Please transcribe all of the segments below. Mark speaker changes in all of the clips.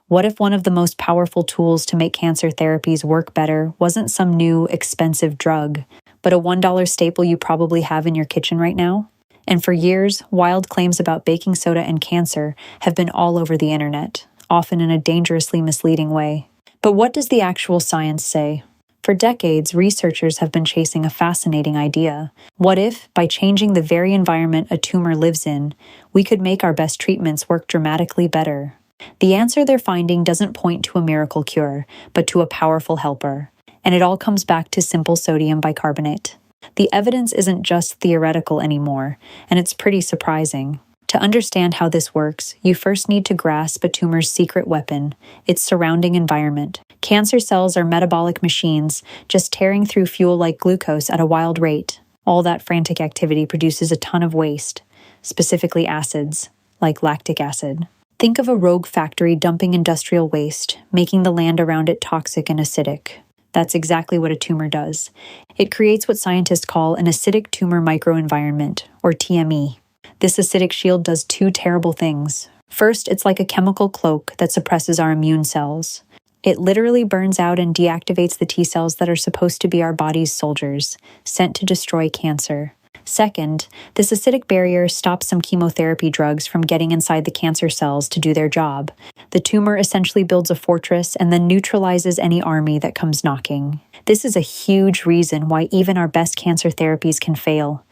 Speaker 1: What if one of the most powerful tools to make cancer therapies work better wasn't some new, expensive drug, but a $1 staple you probably have in your kitchen right now? And for years, wild claims about baking soda and cancer have been all over the internet, often in a dangerously misleading way. But what does the actual science say? For decades, researchers have been chasing a fascinating idea. What if, by changing the very environment a tumor lives in, we could make our best treatments work dramatically better? The answer they're finding doesn't point to a miracle cure, but to a powerful helper. And it all comes back to simple sodium bicarbonate. The evidence isn't just theoretical anymore, and it's pretty surprising. To understand how this works, you first need to grasp a tumor's secret weapon, its surrounding environment. Cancer cells are metabolic machines, just tearing through fuel like glucose at a wild rate. All that frantic activity produces a ton of waste, specifically acids, like lactic acid. Think of a rogue factory dumping industrial waste, making the land around it toxic and acidic. That's exactly what a tumor does. It creates what scientists call an acidic tumor microenvironment, or TME. This acidic shield does two terrible things. First, it's like a chemical cloak that suppresses our immune cells. It literally burns out and deactivates the T cells that are supposed to be our body's soldiers, sent to destroy cancer. Second, this acidic barrier stops some chemotherapy drugs from getting inside the cancer cells to do their job. The tumor essentially builds a fortress and then neutralizes any army that comes knocking. This is a huge reason why even our best cancer therapies can fail.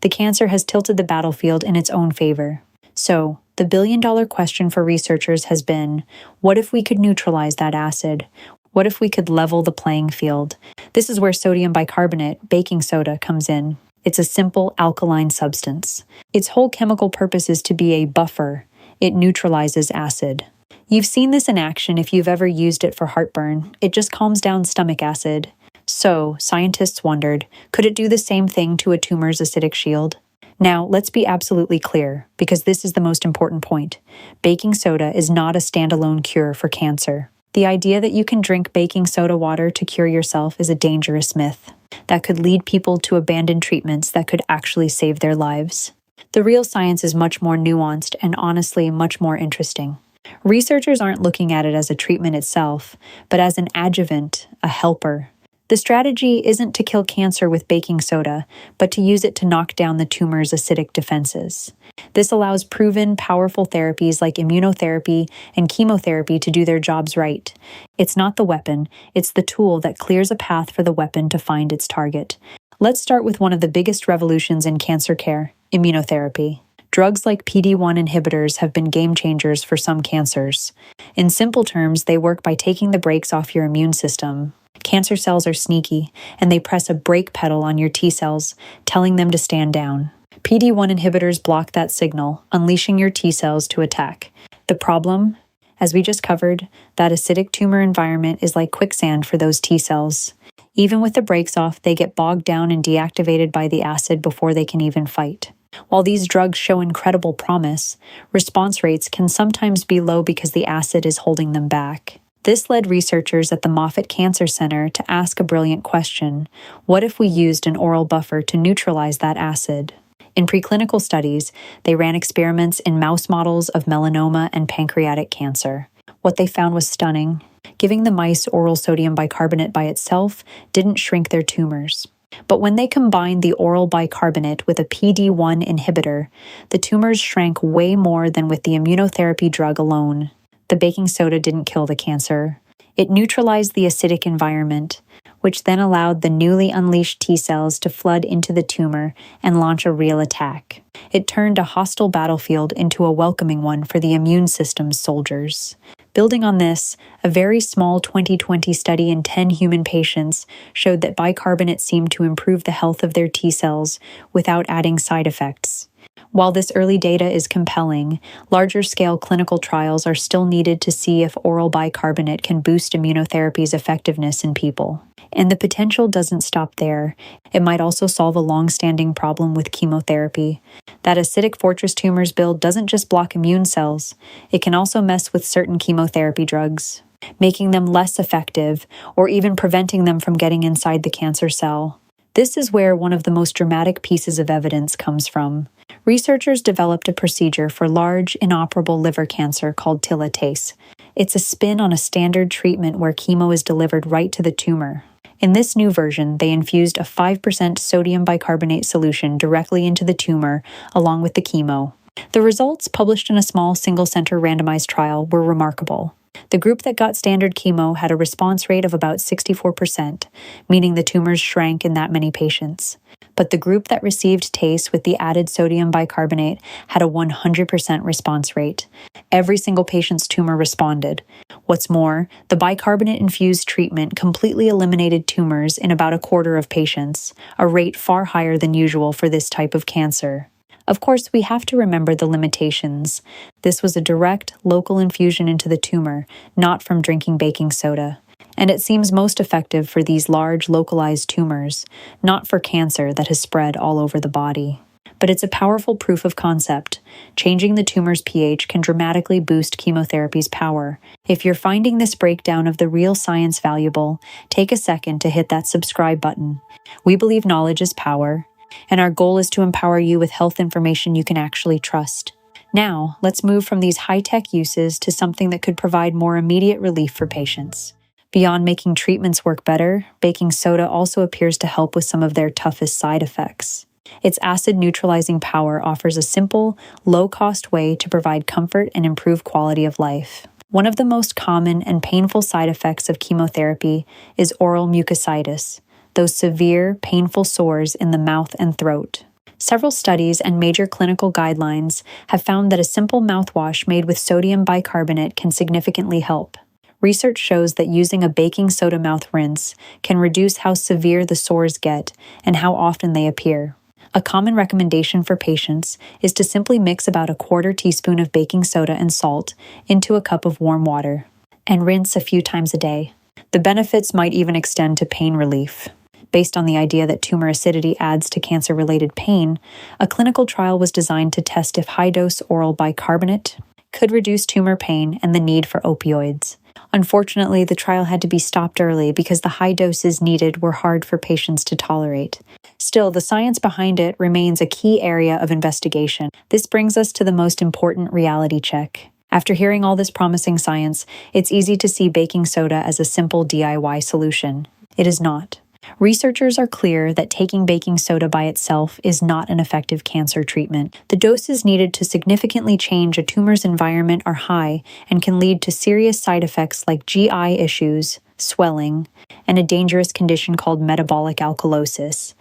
Speaker 1: The cancer has tilted the battlefield in its own favor. So, the billion-dollar question for researchers has been, what if we could neutralize that acid? What if we could level the playing field? This is where sodium bicarbonate, baking soda, comes in. It's a simple alkaline substance. Its whole chemical purpose is to be a buffer. It neutralizes acid. You've seen this in action if you've ever used it for heartburn. It just calms down stomach acid. So, scientists wondered, could it do the same thing to a tumor's acidic shield? Now, let's be absolutely clear, because this is the most important point. Baking soda is not a standalone cure for cancer. The idea that you can drink baking soda water to cure yourself is a dangerous myth that could lead people to abandon treatments that could actually save their lives. The real science is much more nuanced and honestly much more interesting. Researchers aren't looking at it as a treatment itself, but as an adjuvant, a helper. The strategy isn't to kill cancer with baking soda, but to use it to knock down the tumor's acidic defenses. This allows proven, powerful therapies like immunotherapy and chemotherapy to do their jobs right. It's not the weapon, it's the tool that clears a path for the weapon to find its target. Let's start with one of the biggest revolutions in cancer care, immunotherapy. Drugs like PD-1 inhibitors have been game changers for some cancers. In simple terms, they work by taking the brakes off your immune system. Cancer cells are sneaky, and they press a brake pedal on your T cells, telling them to stand down. PD-1 inhibitors block that signal, unleashing your T cells to attack. The problem? As we just covered, that acidic tumor environment is like quicksand for those T cells. Even with the brakes off, they get bogged down and deactivated by the acid before they can even fight. While these drugs show incredible promise, response rates can sometimes be low because the acid is holding them back. This led researchers at the Moffitt Cancer Center to ask a brilliant question: what if we used an oral buffer to neutralize that acid? In preclinical studies, they ran experiments in mouse models of melanoma and pancreatic cancer. What they found was stunning. Giving the mice oral sodium bicarbonate by itself didn't shrink their tumors. But when they combined the oral bicarbonate with a PD-1 inhibitor, the tumors shrank way more than with the immunotherapy drug alone. The baking soda didn't kill the cancer. It neutralized the acidic environment, which then allowed the newly unleashed T cells to flood into the tumor and launch a real attack. It turned a hostile battlefield into a welcoming one for the immune system's soldiers. Building on this, a very small 2020 study in 10 human patients showed that bicarbonate seemed to improve the health of their T cells without adding side effects. While this early data is compelling, larger-scale clinical trials are still needed to see if oral bicarbonate can boost immunotherapy's effectiveness in people. And the potential doesn't stop there. It might also solve a long-standing problem with chemotherapy. That acidic fortress tumors build doesn't just block immune cells, it can also mess with certain chemotherapy drugs, making them less effective or even preventing them from getting inside the cancer cell. This is where one of the most dramatic pieces of evidence comes from. Researchers developed a procedure for large, inoperable liver cancer called TILA-TACE. It's a spin on a standard treatment where chemo is delivered right to the tumor. In this new version, they infused a 5% sodium bicarbonate solution directly into the tumor along with the chemo. The results, published in a small single-center randomized trial, were remarkable. The group that got standard chemo had a response rate of about 64%, meaning the tumors shrank in that many patients. But the group that received TACE with the added sodium bicarbonate had a 100% response rate. Every single patient's tumor responded. What's more, the bicarbonate-infused treatment completely eliminated tumors in about a quarter of patients, a rate far higher than usual for this type of cancer. Of course, we have to remember the limitations. This was a direct, local infusion into the tumor, not from drinking baking soda. And it seems most effective for these large, localized tumors, not for cancer that has spread all over the body. But it's a powerful proof of concept. Changing the tumor's pH can dramatically boost chemotherapy's power. If you're finding this breakdown of the real science valuable, take a second to hit that subscribe button. We believe knowledge is power, and our goal is to empower you with health information you can actually trust. Now, let's move from these high-tech uses to something that could provide more immediate relief for patients. Beyond making treatments work better, baking soda also appears to help with some of their toughest side effects. Its acid-neutralizing power offers a simple, low-cost way to provide comfort and improve quality of life. One of the most common and painful side effects of chemotherapy is oral mucositis, those severe, painful sores in the mouth and throat. Several studies and major clinical guidelines have found that a simple mouthwash made with sodium bicarbonate can significantly help. Research shows that using a baking soda mouth rinse can reduce how severe the sores get and how often they appear. A common recommendation for patients is to simply mix about a quarter teaspoon of baking soda and salt into a cup of warm water and rinse a few times a day. The benefits might even extend to pain relief. Based on the idea that tumor acidity adds to cancer-related pain, a clinical trial was designed to test if high-dose oral bicarbonate could reduce tumor pain and the need for opioids. Unfortunately, the trial had to be stopped early because the high doses needed were hard for patients to tolerate. Still, the science behind it remains a key area of investigation. This brings us to the most important reality check. After hearing all this promising science, it's easy to see baking soda as a simple DIY solution. It is not. Researchers are clear that taking baking soda by itself is not an effective cancer treatment. The doses needed to significantly change a tumor's environment are high and can lead to serious side effects like GI issues, swelling, and a dangerous condition called metabolic alkalosis.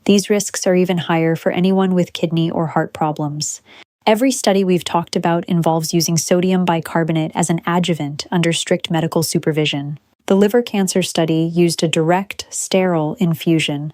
Speaker 1: These risks are even higher for anyone with kidney or heart problems. Every study we've talked about involves using sodium bicarbonate as an adjuvant under strict medical supervision. The liver cancer study used a direct, sterile infusion.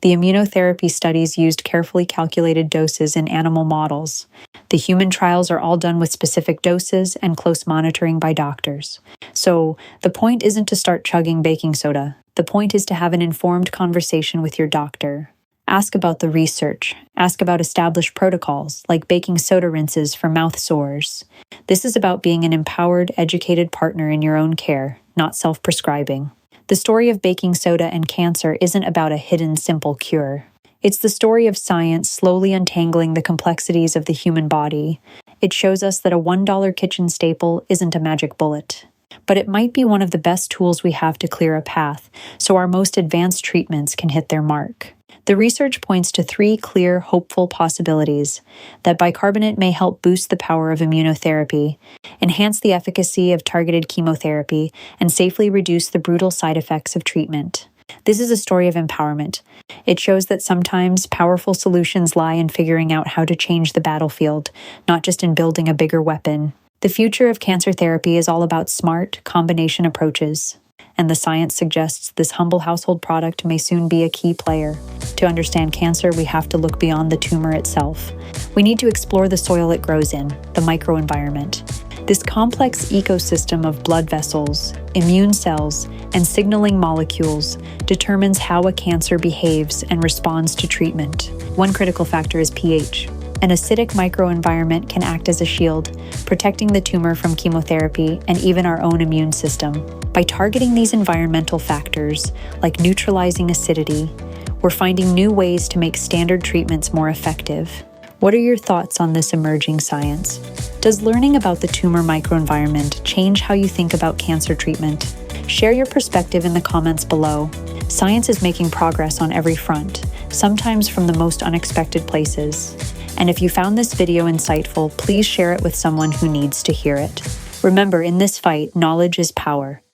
Speaker 1: The immunotherapy studies used carefully calculated doses in animal models. The human trials are all done with specific doses and close monitoring by doctors. So, the point isn't to start chugging baking soda. The point is to have an informed conversation with your doctor. Ask about the research. Ask about established protocols, like baking soda rinses for mouth sores. This is about being an empowered, educated partner in your own care, not self-prescribing. The story of baking soda and cancer isn't about a hidden, simple cure. It's the story of science slowly untangling the complexities of the human body. It shows us that a $1 kitchen staple isn't a magic bullet, but it might be one of the best tools we have to clear a path so our most advanced treatments can hit their mark. The research points to 3 clear, hopeful possibilities: that bicarbonate may help boost the power of immunotherapy, enhance the efficacy of targeted chemotherapy, and safely reduce the brutal side effects of treatment. This is a story of empowerment. It shows that sometimes powerful solutions lie in figuring out how to change the battlefield, not just in building a bigger weapon. The future of cancer therapy is all about smart, combination approaches. And the science suggests this humble household product may soon be a key player. To understand cancer, we have to look beyond the tumor itself. We need to explore the soil it grows in, the microenvironment. This complex ecosystem of blood vessels, immune cells, and signaling molecules determines how a cancer behaves and responds to treatment. One critical factor is pH. An acidic microenvironment can act as a shield, protecting the tumor from chemotherapy and even our own immune system. By targeting these environmental factors, like neutralizing acidity, We're finding new ways to make standard treatments more effective. What are your thoughts on this emerging science? Does learning about the tumor microenvironment change how you think about cancer treatment? Share your perspective in the comments below. Science is making progress on every front, sometimes from the most unexpected places. And if you found this video insightful, please share it with someone who needs to hear it. Remember, in this fight, knowledge is power.